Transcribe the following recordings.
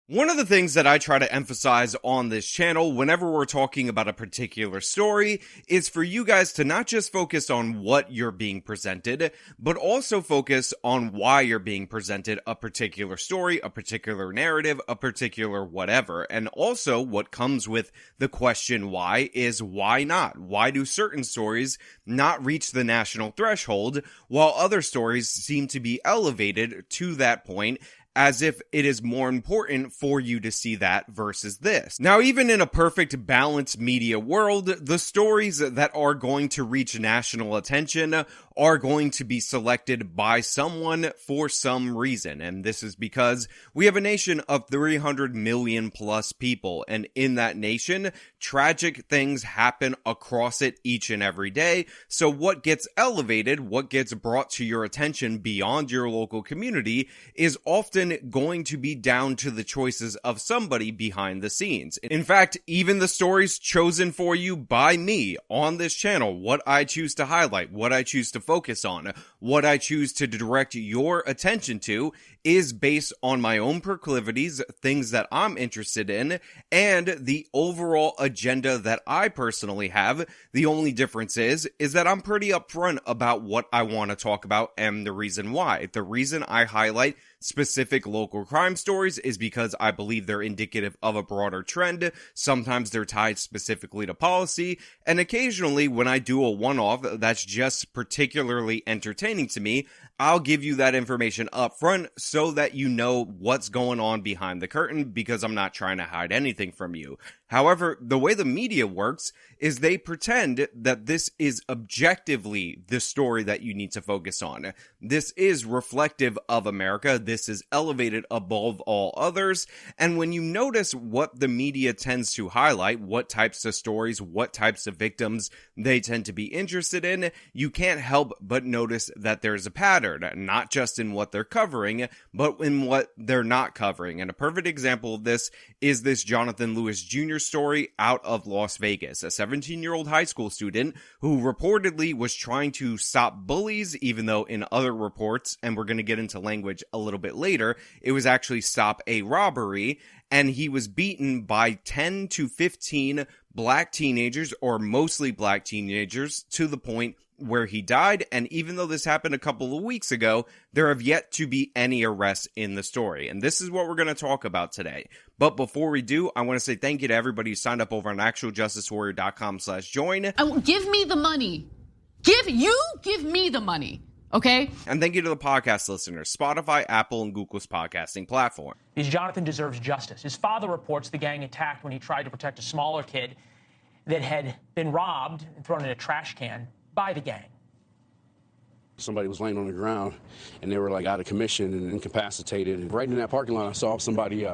One of the things that I try to emphasize on this channel whenever we're talking about a particular story is for you guys to not just focus on what you're being presented, but also focus on why you're being presented a particular story, a particular narrative, a particular whatever. And also what comes with the question why is why not? Why do certain stories not reach the national threshold while other stories seem to be elevated to that point, as if it is more important for you to see that versus this. Now, even in a perfect balanced media world, the stories that are going to reach national attention are going to be selected by someone for some reason. And this is because we have a nation of 300 million plus people. And in that nation, tragic things happen across it each and every day. So what gets elevated, what gets brought to your attention beyond your local community is often going to be down to the choices of somebody behind the scenes. In fact, even the stories chosen for you by me on this channel, what I choose to highlight, what I choose to focus on, what I choose to direct your attention to is based on my own proclivities, things that I'm interested in, and the overall agenda that I personally have. The only difference is that I'm pretty upfront about what I want to talk about and the reason why. The reason I highlight specific local crime stories is because I believe they're indicative of a broader trend. Sometimes they're tied specifically to policy, and occasionally when I do a one-off that's just particularly entertaining to me, I'll give you that information up front so that you know what's going on behind the curtain, because I'm not trying to hide anything from you. However, the way the media works is they pretend that this is objectively the story that you need to focus on. This is reflective of America. This is elevated above all others. And when you notice what the media tends to highlight, what types of stories, what types of victims they tend to be interested in, you can't help but notice that there's a pattern, not just in what they're covering, but in what they're not covering. And a perfect example of this is this Johnathan Lewis Jr. story out of Las Vegas, a 17-year-old high school student who reportedly was trying to stop bullies, even though in other reports, and we're going to get into language a little bit later, it was actually stop a robbery, and he was beaten by 10 to 15 black teenagers, or mostly black teenagers, to the point where he died. And even though this happened a couple of weeks ago, there have yet to be any arrests in the story. And this is what we're going to talk about today. But before we do, I want to say thank you to everybody who signed up over on actualjusticewarrior.com/join. Give me the money. Give me the money. Okay? And thank you to the podcast listeners, Spotify, Apple, and Google's podcasting platform. Johnathan deserves justice. His father reports the gang attacked when he tried to protect a smaller kid that had been robbed and thrown in a trash can by the gang. Somebody was laying on the ground, and they were like out of commission and incapacitated. And right in that parking lot, I saw somebody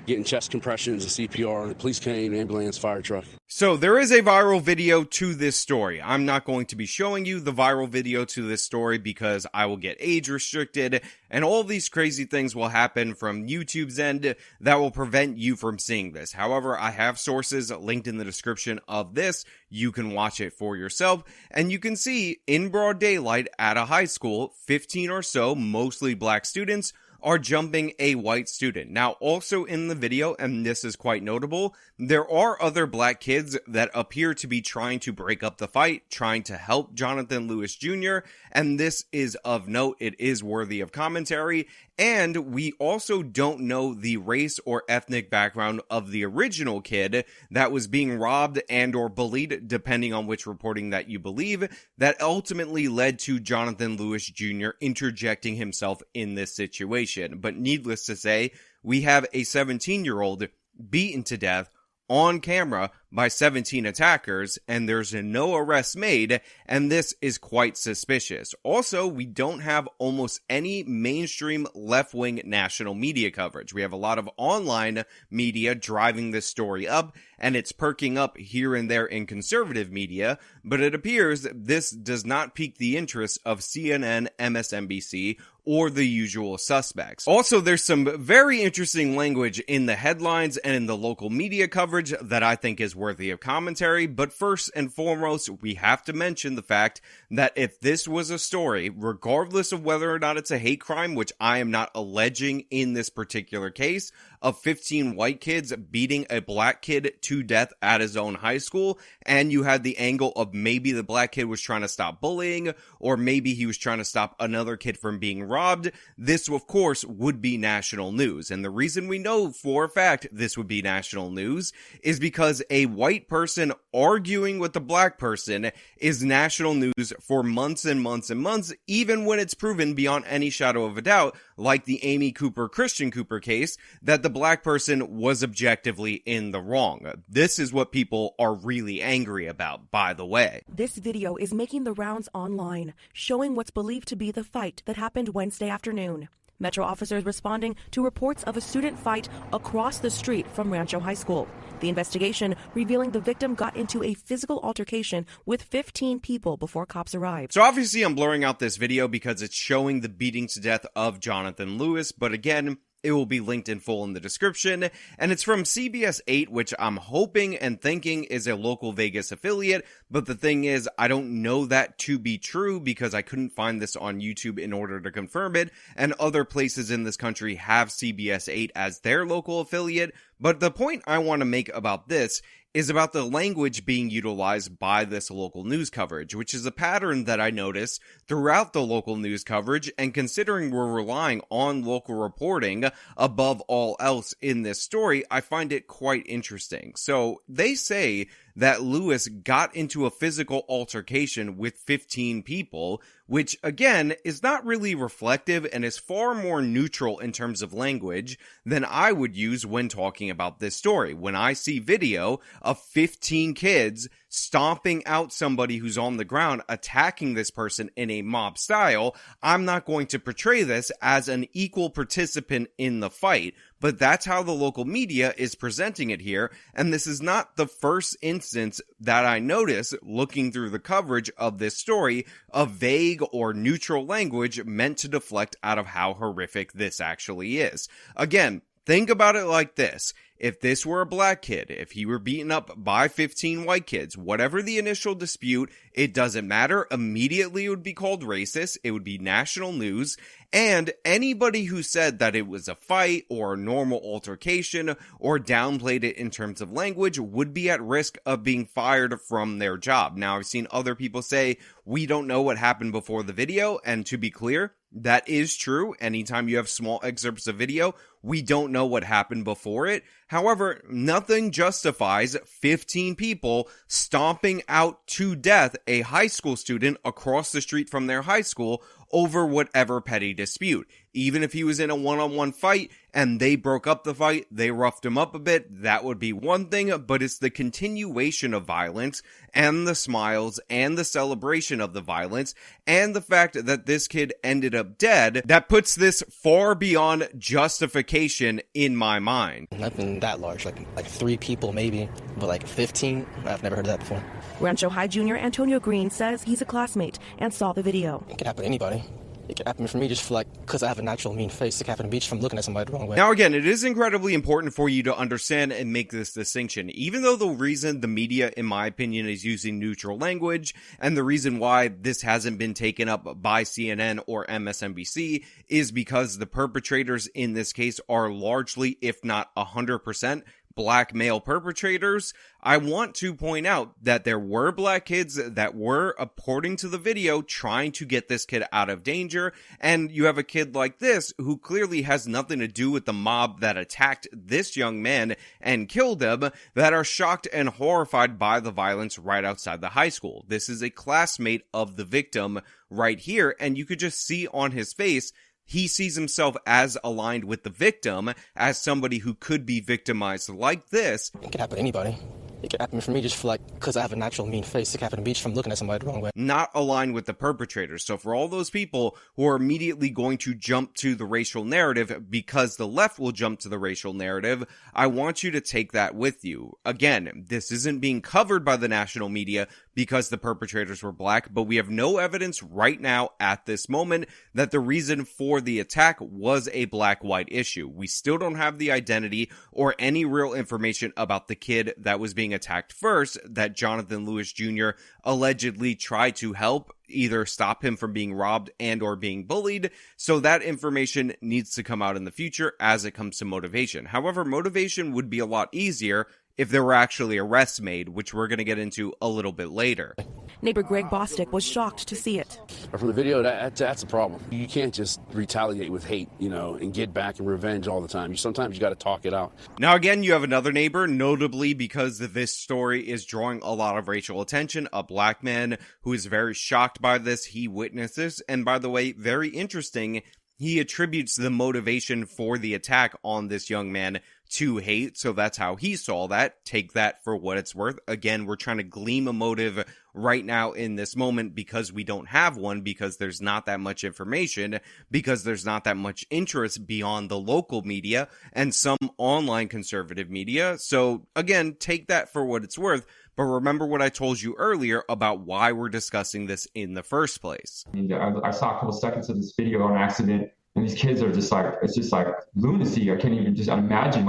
getting chest compressions, a CPR, the police came, ambulance, fire truck. So there is a viral video to this story. I'm not going to be showing you the viral video to this story because I will get age restricted, and all these crazy things will happen from YouTube's end that will prevent you from seeing this. However, I have sources linked in the description of this. You can watch it for yourself, and you can see in broad daylight at a high school, 15 or so, mostly black students, are jumping a white student. Now, also in the video, and this is quite notable, there are other black kids that appear to be trying to break up the fight, trying to help Johnathan Lewis Jr., and this is of note. It is worthy of commentary, and we also don't know the race or ethnic background of the original kid that was being robbed and or bullied, depending on which reporting that you believe, that ultimately led to Johnathan Lewis Jr. interjecting himself in this situation. But needless to say, we have a 17-year-old beaten to death on camera by 17 attackers, and there's no arrests made, and this is quite suspicious. Also, we don't have almost any mainstream left-wing national media coverage. We have a lot of online media driving this story up, and it's perking up here and there in conservative media, but it appears this does not pique the interest of CNN, MSNBC, or the usual suspects. Also, there's some very interesting language in the headlines and in the local media coverage that I think is worthy of commentary, but first and foremost, we have to mention the fact that if this was a story, regardless of whether or not it's a hate crime, which I am not alleging in this particular case, of 15 white kids beating a black kid to death at his own high school, and you had the angle of maybe the black kid was trying to stop bullying, or maybe he was trying to stop another kid from being robbed, this of course would be national news. And the reason we know for a fact this would be national news is because a white person arguing with a black person is national news for months and months and months, even when it's proven beyond any shadow of a doubt, like the Amy Cooper Christian Cooper case, that the black person was objectively in the wrong. This is what people are really angry about, by the way. This video is making the rounds online, showing what's believed to be the fight that happened Wednesday afternoon. Metro officers responding to reports of a student fight across the street from Rancho High School. The investigation revealing the victim got into a physical altercation with 15 people before cops arrived. So obviously I'm blurring out this video because it's showing the beating to death of Johnathan Lewis, but again, it will be linked in full in the description, and it's from CBS 8, which I'm hoping and thinking is a local Vegas affiliate, but the thing is, I don't know that to be true because I couldn't find this on YouTube in order to confirm it, and other places in this country have CBS 8 as their local affiliate, but the point I want to make about this is about the language being utilized by this local news coverage, which is a pattern that I notice throughout the local news coverage, and considering we're relying on local reporting above all else in this story, I find it quite interesting. So they say that Lewis got into a physical altercation with 15 people, which again is not really reflective and is far more neutral in terms of language than I would use when talking about this story. When I see video of 15 kids stomping out somebody who's on the ground, attacking this person in a mob style, I'm not going to portray this as an equal participant in the fight. But that's how the local media is presenting it here, and this is not the first instance that I notice looking through the coverage of this story of vague or neutral language meant to deflect out of how horrific this actually is. Again, think about it like this. If this were a black kid, if he were beaten up by 15 white kids, whatever the initial dispute, it doesn't matter. Immediately it would be called racist. It would be national news. And anybody who said that it was a fight or a normal altercation or downplayed it in terms of language would be at risk of being fired from their job. Now, I've seen other people say, we don't know what happened before the video. And to be clear, that is true. Anytime you have small excerpts of video, we don't know what happened before it. However, nothing justifies 15 people stomping out to death a high school student across the street from their high school over whatever petty dispute. Even if he was in a one-on-one fight and they broke up the fight, they roughed him up a bit, that would be one thing, but it's the continuation of violence and the smiles and the celebration of the violence and the fact that this kid ended up dead that puts this far beyond justification in my mind. Nothing that large, like 3 people maybe, but like 15, I've never heard of that before. Rancho High Jr. Antonio Green says he's a classmate and saw the video. It could happen to anybody. It could happen for me just because I have a natural mean face. It could happen to me just from looking at somebody the wrong way. Now again, it is incredibly important for you to understand and make this distinction. Even though the reason the media, in my opinion, is using neutral language, and the reason why this hasn't been taken up by CNN or MSNBC is because the perpetrators in this case are largely, if not 100%, black male perpetrators, I want to point out that there were black kids that were, according to the video, trying to get this kid out of danger, and you have a kid like this who clearly has nothing to do with the mob that attacked this young man and killed him, that are shocked and horrified by the violence right outside the high school. This is a classmate of the victim right here, and you could just see on his face he sees himself as aligned with the victim, as somebody who could be victimized like this. It could happen to anybody. It could happen for me just because I have a natural mean face. It could happen to me just from looking at somebody the wrong way. Not aligned with the perpetrators. So for all those people who are immediately going to jump to the racial narrative because the left will jump to the racial narrative, I want you to take that with you. Again, this isn't being covered by the national media because the perpetrators were black, but we have no evidence right now at this moment that the reason for the attack was a black-white issue. We still don't have the identity or any real information about the kid that was being being attacked first, that Johnathan Lewis Jr. allegedly tried to help either stop him from being robbed and or being bullied. So that information needs to come out in the future as it comes to motivation. However, motivation would be a lot easier if there were actually arrests made, which we're going to get into a little bit later. Neighbor Greg Bostick was shocked to see it. But from the video, that's a problem. You can't just retaliate with hate, and get back and revenge all the time. Sometimes you got to talk it out. Now, again, you have another neighbor, notably because this story is drawing a lot of racial attention, a black man who is very shocked by this. He witnesses, and by the way, very interesting, he attributes the motivation for the attack on this young man to hate, so that's how he saw that. Take that for what it's worth. Again, we're trying to glean a motive right now in this moment because we don't have one, because there's not that much information, because there's not that much interest beyond the local media and some online conservative media. So again, take that for what it's worth, but remember what I told you earlier about why we're discussing this in the first place. I saw a couple seconds of this video on accident, and these kids are just like, it's just like lunacy. I can't even just imagine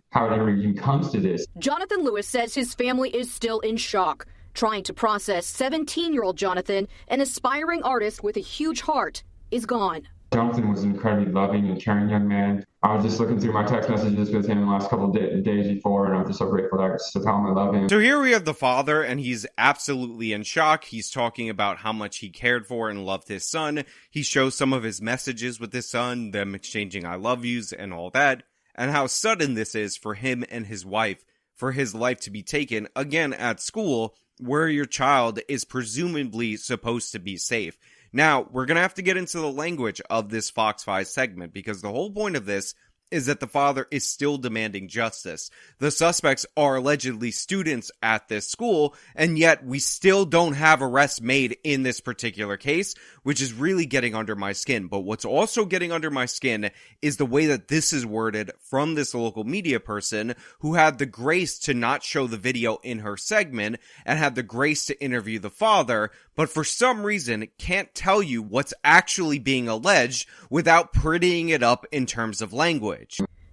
how it even comes to this. Johnathan Lewis says his family is still in shock, trying to process 17-year-old Johnathan, an aspiring artist with a huge heart, is gone. Johnathan was an incredibly loving and caring young man. I was just looking through my text messages with him the last couple of days before, and I'm just so grateful that I just tell him I love him. So here we have the father, and he's absolutely in shock. He's talking about how much he cared for and loved his son. He shows some of his messages with his son, them exchanging I love yous and all that, and how sudden this is for him and his wife, for his life to be taken, again, at school, where your child is presumably supposed to be safe. Now, we're going to have to get into the language of this Fox 5 segment, because the whole point of this is that the father is still demanding justice. The suspects are allegedly students at this school, and yet we still don't have arrests made in this particular case, which is really getting under my skin. But what's also getting under my skin is the way that this is worded from this local media person who had the grace to not show the video in her segment and had the grace to interview the father, but for some reason can't tell you what's actually being alleged without prettying it up in terms of language.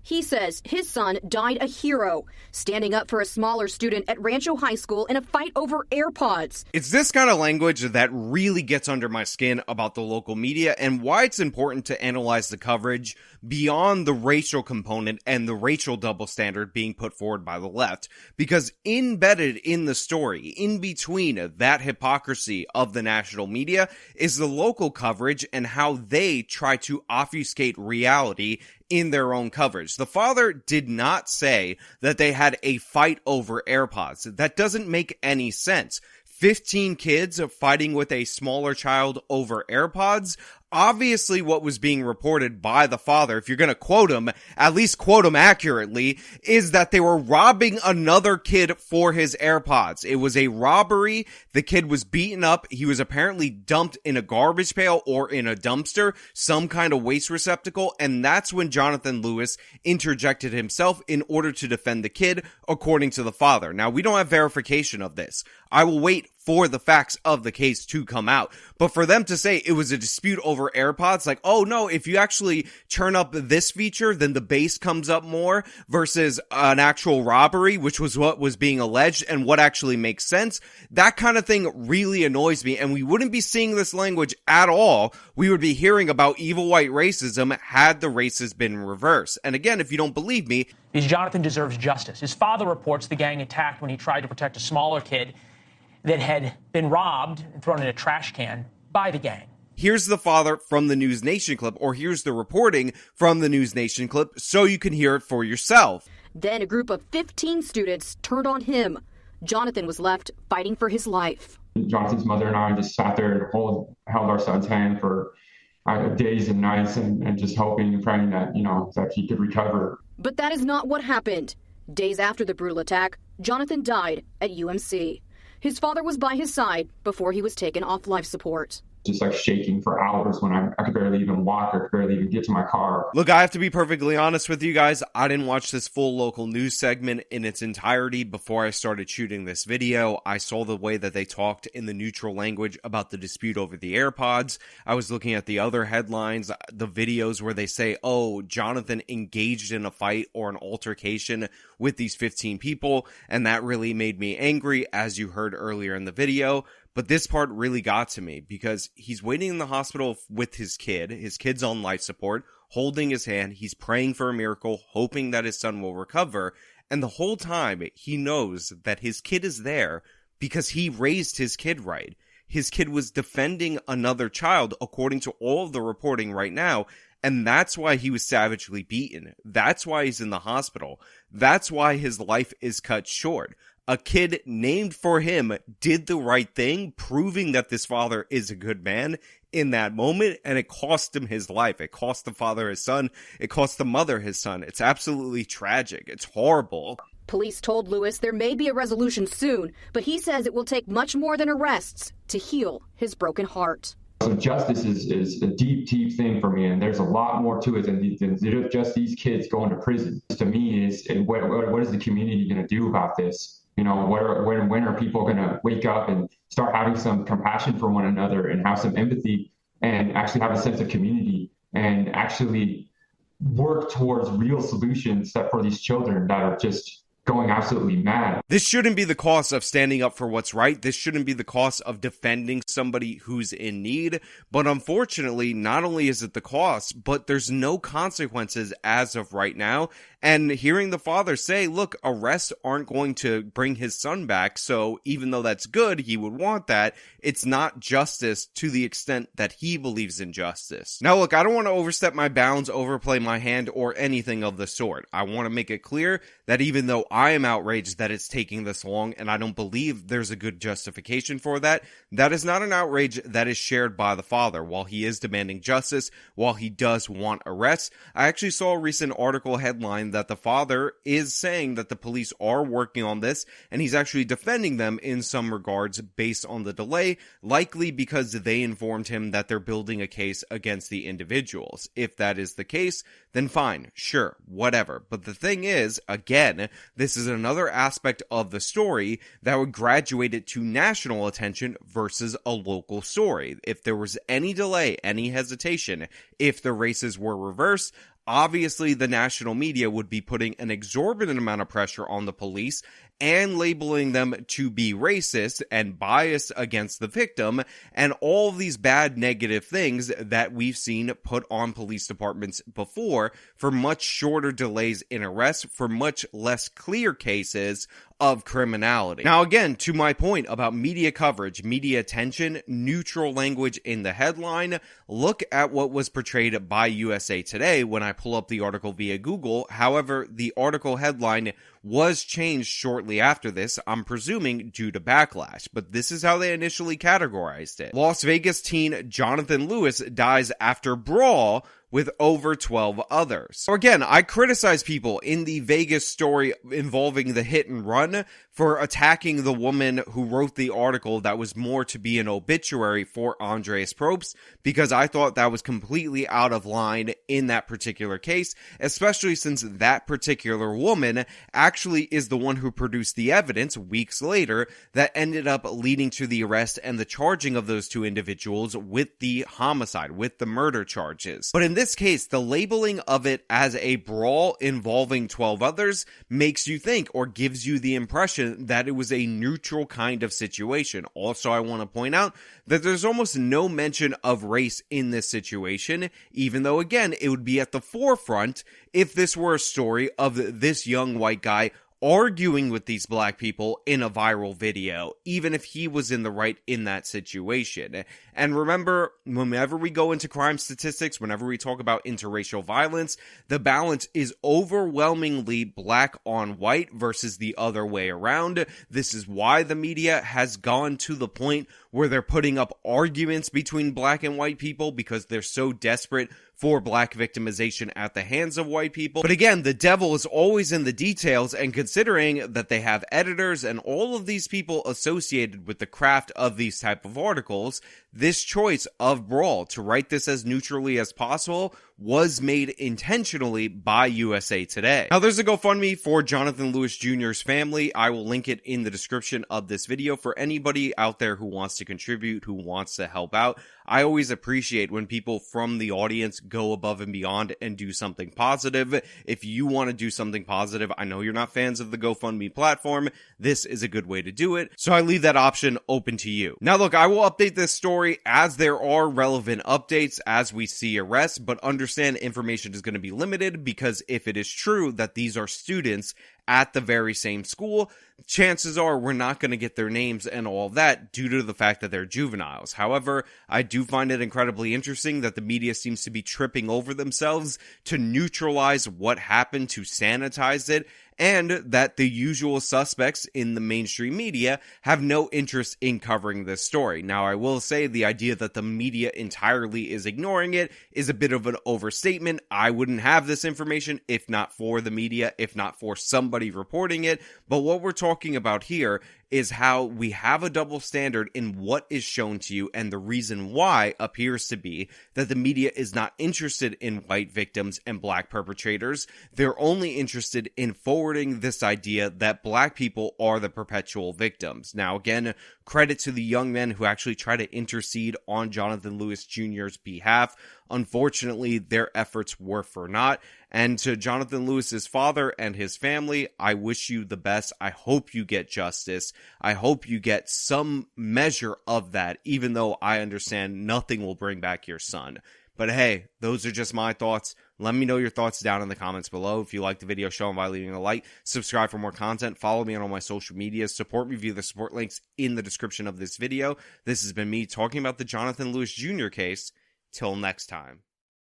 He says his son died a hero, standing up for a smaller student at Rancho High School in a fight over AirPods. It's this kind of language that really gets under my skin about the local media and why it's important to analyze the coverage beyond the racial component and the racial double standard being put forward by the left. Because embedded in the story, in between that hypocrisy of the national media, is the local coverage and how they try to obfuscate reality in their own coverage. The father did not say that they had a fight over AirPods. That doesn't make any sense. 15 kids fighting with a smaller child over AirPods. Obviously, what was being reported by the father, if you're going to quote him, at least quote him accurately, is that they were robbing another kid for his AirPods. It was a robbery. The kid was beaten up. He was apparently dumped in a garbage pail or in a dumpster, some kind of waste receptacle, and that's when Johnathan Lewis interjected himself in order to defend the kid, according to the father. Now, we don't have verification of this. I will wait for the facts of the case to come out. But for them to say it was a dispute over AirPods, like, oh no, if you actually turn up this feature, then the bass comes up more, versus an actual robbery, which was what was being alleged and what actually makes sense, that kind of thing really annoys me. And we wouldn't be seeing this language at all. We would be hearing about evil white racism had the races been reversed. And again, if you don't believe me, because Johnathan deserves justice. His father reports the gang attacked when he tried to protect a smaller kid that had been robbed and thrown in a trash can by the gang. Here's the father from the News Nation clip, or here's the reporting from the News Nation clip, so you can hear it for yourself. Then a group of 15 students turned on him. Johnathan was left fighting for his life. Jonathan's mother and I just sat there and held our son's hand for days and nights and just hoping and praying that, that he could recover. But that is not what happened. Days after the brutal attack, Johnathan died at UMC. His father was by his side before he was taken off life support. just like shaking for hours when I could barely even walk or could barely even get to my car. Look, I have to be perfectly honest with you guys. I didn't watch this full local news segment in its entirety before I started shooting this video. I saw the way that they talked in the neutral language about the dispute over the AirPods. I was looking at the other headlines, the videos where they say, oh, Johnathan engaged in a fight or an altercation with these 15 people, and that really made me angry, as you heard earlier in the video. But this part really got to me because he's waiting in the hospital with his kid. His kid's on life support, holding his hand. He's praying for a miracle, hoping that his son will recover. And the whole time, he knows that his kid is there because he raised his kid right. His kid was defending another child, according to all of the reporting right now. And that's why he was savagely beaten. That's why he's in the hospital. That's why his life is cut short. A kid named for him did the right thing, proving that this father is a good man in that moment, and it cost him his life. It cost the father his son. It cost the mother his son. It's absolutely tragic. It's horrible. Police told Lewis there may be a resolution soon, but he says it will take much more than arrests to heal his broken heart. So justice is a deep, deep thing for me, and there's a lot more to it than just these kids going to prison. To me, what is the community going to do about this? You know, when are people going to wake up and start having some compassion for one another and have some empathy and actually have a sense of community and actually work towards real solutions for these children that are just going absolutely mad. This shouldn't be the cost of standing up for what's right. This shouldn't be the cost of defending somebody who's in need. But unfortunately, not only is it the cost, but there's no consequences as of right now. And hearing the father say, look, arrests aren't going to bring his son back. So even though that's good, he would want that. It's not justice to the extent that he believes in justice. Now, look, I don't want to overstep my bounds, overplay my hand, or anything of the sort. I want to make it clear that even though I am outraged that it's taking this long, and I don't believe there's a good justification for that, that is not an outrage that is shared by the father. While he is demanding justice, while he does want arrests, I actually saw a recent article headline that the father is saying that the police are working on this, and he's actually defending them in some regards based on the delay, likely because they informed him that they're building a case against the individuals. If that is the case, then fine, sure, whatever. But the thing is, again, this is another aspect of the story that would graduate it to national attention versus a local story. If there was any delay, any hesitation, if the races were reversed, obviously the national media would be putting an exorbitant amount of pressure on the police and labeling them to be racist and biased against the victim, and all of these bad negative things that we've seen put on police departments before for much shorter delays in arrests, for much less clear cases of criminality. Now, again, to my point about media coverage, media attention, neutral language in the headline, look at what was portrayed by USA Today when I pull up the article via Google. However, the article headline was changed shortly after this, I'm presuming due to backlash, but this is how they initially categorized it. Las Vegas teen Johnathan Lewis dies after brawl with over 12 others. So again, I criticize people in the Vegas story involving the hit and run for attacking the woman who wrote the article that was more to be an obituary for Andreas Probst, because I thought that was completely out of line in that particular case, especially since that particular woman actually is the one who produced the evidence weeks later that ended up leading to the arrest and the charging of those two individuals with the homicide, with the murder charges. But in this case, the labeling of it as a brawl involving 12 others makes you think, or gives you the impression, that it was a neutral kind of situation. Also, I want to point out that there's almost no mention of race in this situation, even though, again, it would be at the forefront if this were a story of this young white guy arguing with these black people in a viral video, even if he was in the right in that situation. And remember, whenever we go into crime statistics, whenever we talk about interracial violence, the balance is overwhelmingly black on white versus the other way around. This is why the media has gone to the point where they're putting up arguments between black and white people because they're so desperate for black victimization at the hands of white people. But again, the devil is always in the details, and considering that they have editors and all of these people associated with the craft of these type of articles, this choice of Brawl to write this as neutrally as possible was made intentionally by USA Today. Now, there's a GoFundMe for Johnathan Lewis Jr.'s family. I will link it in the description of this video for anybody out there who wants to contribute, who wants to help out. I always appreciate when people from the audience go above and beyond and do something positive. If you want to do something positive, I know you're not fans of the GoFundMe platform, this is a good way to do it, so I leave that option open to you. Now look, I will update this story as there are relevant updates as we see arrests, but understand information is going to be limited because if it is true that these are students at the very same school, chances are we're not going to get their names and all that due to the fact that they're juveniles. However, I do find it incredibly interesting that the media seems to be tripping over themselves to neutralize what happened, to sanitize it, and that the usual suspects in the mainstream media have no interest in covering this story. Now, I will say the idea that the media entirely is ignoring it is a bit of an overstatement. I wouldn't have this information if not for the media, if not for somebody reporting it. But what we're talking about here is how we have a double standard in what is shown to you, and the reason why appears to be that the media is not interested in white victims and black perpetrators. They're only interested in forwarding this idea that black people are the perpetual victims. Now, again, credit to the young men who actually try to intercede on Johnathan Lewis Jr.'s behalf. Unfortunately, their efforts were for naught. And to Johnathan Lewis's father and his family, I wish you the best. I hope you get justice. I hope you get some measure of that, even though I understand nothing will bring back your son. But hey, those are just my thoughts. Let me know your thoughts down in the comments below. If you liked the video, show them by leaving a like. Subscribe for more content. Follow me on all my social media. Support me via the support links in the description of this video. This has been me talking about the Johnathan Lewis Jr. case. Till next time.